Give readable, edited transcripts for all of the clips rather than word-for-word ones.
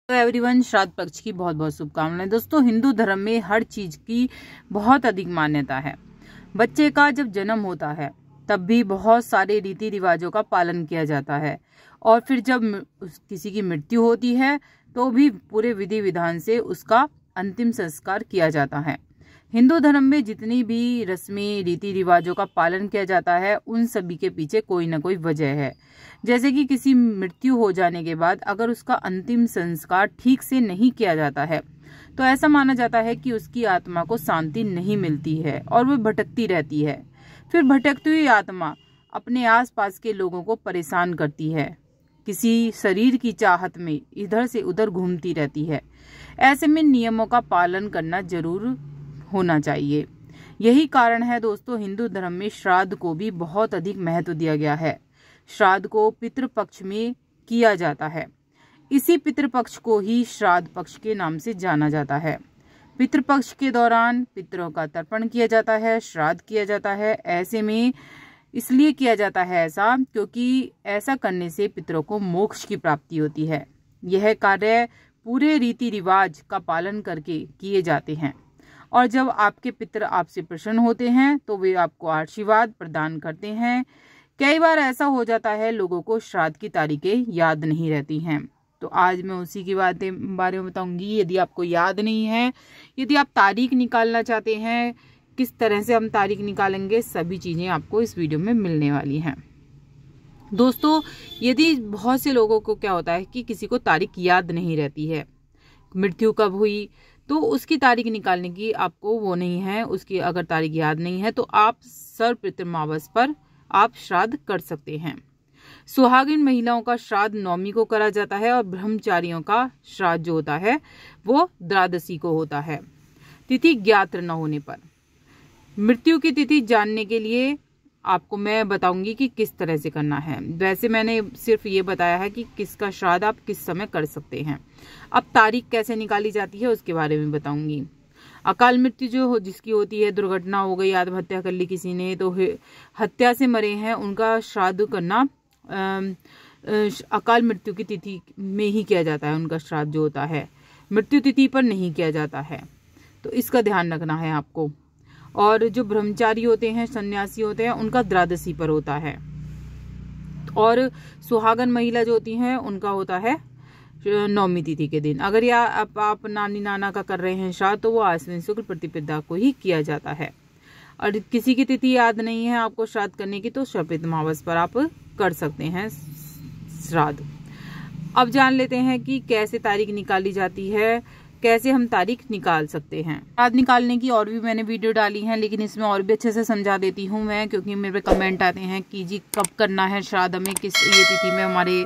तो एवरीवन, श्राद्ध पक्ष की बहुत बहुत शुभकामनाएं। दोस्तों, हिंदू धर्म में हर चीज की बहुत अधिक मान्यता है। बच्चे का जब जन्म होता है तब भी बहुत सारे रीति रिवाजों का पालन किया जाता है, और फिर जब किसी की मृत्यु होती है तो भी पूरे विधि विधान से उसका अंतिम संस्कार किया जाता है। हिंदू धर्म में जितनी भी रस्में रीति रिवाजों का पालन किया जाता है उन सभी के पीछे कोई ना कोई वजह है। जैसे कि किसी मृत्यु हो जाने के बाद अगर उसका अंतिम संस्कार ठीक से नहीं किया जाता है तो ऐसा माना जाता है कि उसकी आत्मा को शांति नहीं मिलती है और वह भटकती रहती है। फिर भटकती हुई आत्मा अपने आसपास के लोगों को परेशान करती है, किसी शरीर की चाहत में इधर से उधर घूमती रहती है। ऐसे में नियमों का पालन करना जरूर होना चाहिए। यही कारण है दोस्तों, हिंदू धर्म में श्राद्ध को भी बहुत अधिक महत्व दिया गया है। श्राद्ध को पितृपक्ष में किया जाता है। इसी पितृपक्ष को ही श्राद्ध पक्ष के नाम से जाना जाता है। पितृपक्ष के दौरान पितरों का तर्पण किया जाता है, श्राद्ध किया जाता है। ऐसे में इसलिए किया जाता है ऐसा क्योंकि ऐसा करने से पितरों को मोक्ष की प्राप्ति होती है। यह कार्य पूरे रीति रिवाज का पालन करके किए जाते हैं, और जब आपके पितर आपसे प्रसन्न होते हैं तो वे आपको आशीर्वाद प्रदान करते हैं। कई बार ऐसा हो जाता है लोगों को श्राद्ध की तारीखें याद नहीं रहती हैं, तो आज मैं उसी की बारे में बताऊंगी। यदि आपको याद नहीं है, यदि आप तारीख निकालना चाहते हैं, किस तरह से हम तारीख निकालेंगे, सभी चीजें आपको इस वीडियो में मिलने वाली हैं। दोस्तों, यदि बहुत से लोगों को क्या होता है कि किसी को तारीख याद नहीं रहती है, मृत्यु कब हुई, तो उसकी तारीख निकालने की आपको वो नहीं है, उसकी अगर तारीख याद नहीं है तो आप सर्वपितृमावस पर आप श्राद्ध कर सकते हैं। सुहागिन महिलाओं का श्राद्ध नवमी को करा जाता है और ब्रह्मचारियों का श्राद्ध जो होता है वो द्वादशी को होता है, तिथि ज्ञात न होने पर। मृत्यु की तिथि जानने के लिए आपको मैं बताऊंगी कि किस तरह से करना है। वैसे मैंने सिर्फ ये बताया है कि किसका श्राद्ध आप किस समय कर सकते हैं। अब तारीख कैसे निकाली जाती है उसके बारे में बताऊंगी। अकाल मृत्यु जो जिसकी होती है, दुर्घटना हो गई, आत्महत्या कर ली किसी ने, तो हत्या से मरे हैं, उनका श्राद्ध करना अकाल मृत्यु की तिथि में ही किया जाता है। उनका श्राद्ध जो होता है मृत्यु तिथि पर नहीं किया जाता है, तो इसका ध्यान रखना है आपको। और जो ब्रह्मचारी होते हैं, सन्यासी होते हैं, उनका द्वादशी पर होता है। और सुहागन महिला जो होती हैं उनका होता है नवमी तिथि के दिन। अगर या आप नानी नाना का कर रहे हैं श्राद्ध तो वो आश्विन शुक्ल प्रतिपदा को ही किया जाता है। और किसी की तिथि याद नहीं है आपको श्राद्ध करने की तो सर्वपितृमावस पर आप कर सकते हैं श्राद्ध। अब जान लेते हैं कि कैसे तारीख निकाली जाती है, कैसे हम तारीख निकाल सकते हैं। श्राद्ध निकालने की और भी मैंने वीडियो डाली है, लेकिन इसमें और भी अच्छे से समझा देती हूँ मैं, क्योंकि मेरे पे कमेंट आते हैं कि जी कब करना है श्राद्ध, हमें किस ये तिथि में हमारे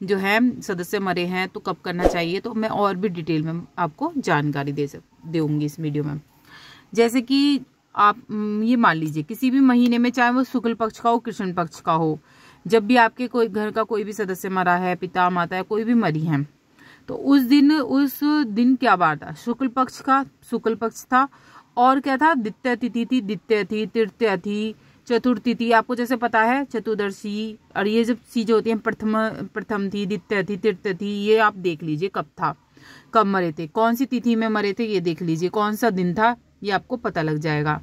जो है सदस्य मरे हैं तो कब करना चाहिए। तो मैं और भी डिटेल में आपको जानकारी दूंगी इस वीडियो में। जैसे कि आप ये मान लीजिए किसी भी महीने में, चाहे वो शुक्ल पक्ष का हो कृष्ण पक्ष का हो, जब भी आपके कोई घर का कोई भी सदस्य मरा है, पिता माता है, कोई भी मरी है, तो उस दिन क्या बार था? शुक्ल पक्ष का शुक्ल पक्ष था, और क्या था? द्वितीय तिथि थी, द्वितीय थी, तृतीय थी, चतुर्थी थी। आपको जैसे पता है चतुर्दशी, और ये जब चीजें होती हैं प्रथम थी, द्वितीय थी, तृतीय थी, ये आप देख लीजिए कब था, कब मरे थे, कौन सी तिथि में मरे थे, ये देख लीजिए कौन सा दिन था, ये आपको पता लग जाएगा।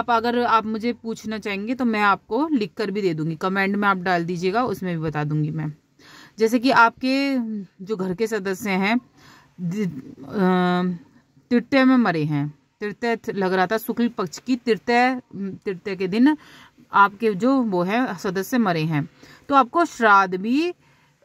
अगर आप मुझे पूछना चाहेंगे तो मैं आपको लिख कर भी दे दूंगी, कमेंट में आप डाल दीजिएगा, उसमें भी बता दूंगी मैं। जैसे कि आपके जो घर के सदस्य हैं तृतीय में मरे हैं, तृतीय लग रहा था शुक्ल पक्ष की तृतीय के दिन आपके जो वो है सदस्य मरे हैं, तो आपको श्राद्ध भी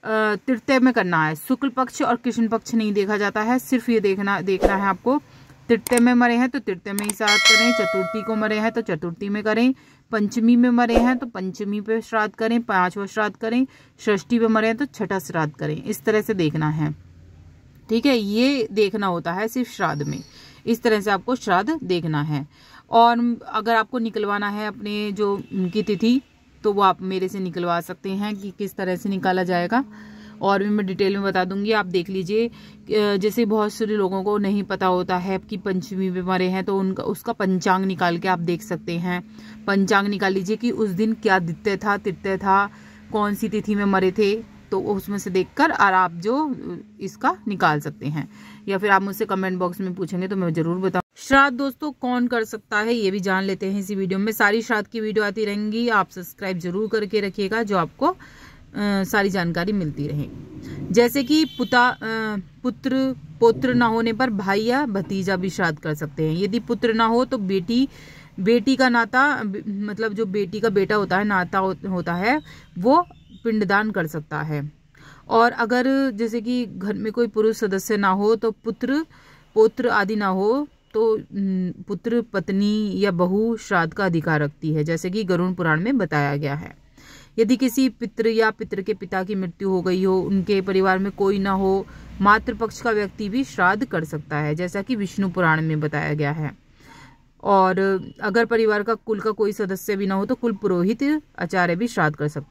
तृतीय में करना है। शुक्ल पक्ष और कृष्ण पक्ष नहीं देखा जाता है, सिर्फ ये देखना है आपको। तृतीय में मरे हैं तो तृतीय में ही श्राद्ध करें, चतुर्थी को मरे हैं तो चतुर्थी में करें, पंचमी में मरे हैं तो पंचमी पे श्राद्ध करें, पांचवा श्राद्ध करें, षष्ठी पे मरे हैं तो छठा श्राद्ध करें। इस तरह से देखना है, ठीक है। ये देखना होता है सिर्फ श्राद्ध में, इस तरह से आपको श्राद्ध देखना है। और अगर आपको निकलवाना है अपने जो उनकी तिथि, तो वो आप मेरे से निकलवा सकते हैं कि किस तरह से निकाला जाएगा, और भी मैं डिटेल में बता दूंगी। आप देख लीजिए, जैसे बहुत सारे लोगों को नहीं पता होता है कि पंचमी में मरे हैं, तो उसका पंचांग निकाल के आप देख सकते हैं। पंचांग निकाल लीजिए कि उस दिन क्या द्वितीय था, तृतीय था, कौन सी तिथि में मरे थे, तो उसमें से देखकर और आप जो इसका निकाल सकते हैं, या फिर आप मुझसे कमेंट बॉक्स में पूछेंगे तो मैं जरूर बताऊँ। श्राद्ध दोस्तों कौन कर सकता है ये भी जान लेते हैं इसी वीडियो में। सारी श्राद्ध की वीडियो आती रहेंगी, आप सब्सक्राइब जरूर करके रखिएगा, जो आपको सारी जानकारी मिलती रहे। जैसे कि पुत्र पौत्र ना होने पर भाई या भतीजा भी श्राद्ध कर सकते हैं। यदि पुत्र ना हो तो बेटी का नाता, मतलब जो बेटी का बेटा होता है, नाता होता है, वो पिंडदान कर सकता है। और अगर जैसे कि घर में कोई पुरुष सदस्य ना हो तो पुत्र पौत्र आदि ना हो तो पुत्र पत्नी या बहू श्राद्ध का अधिकार रखती है, जैसे कि गरुड़ पुराण में बताया गया है। यदि किसी पितृ या पितृ के पिता की मृत्यु हो गई हो, उनके परिवार में कोई ना हो, मातृपक्ष का व्यक्ति भी श्राद्ध कर सकता है, जैसा कि विष्णु पुराण में बताया गया है। और अगर परिवार का कुल का कोई सदस्य भी ना हो तो कुल पुरोहित आचार्य भी श्राद्ध कर सकता है।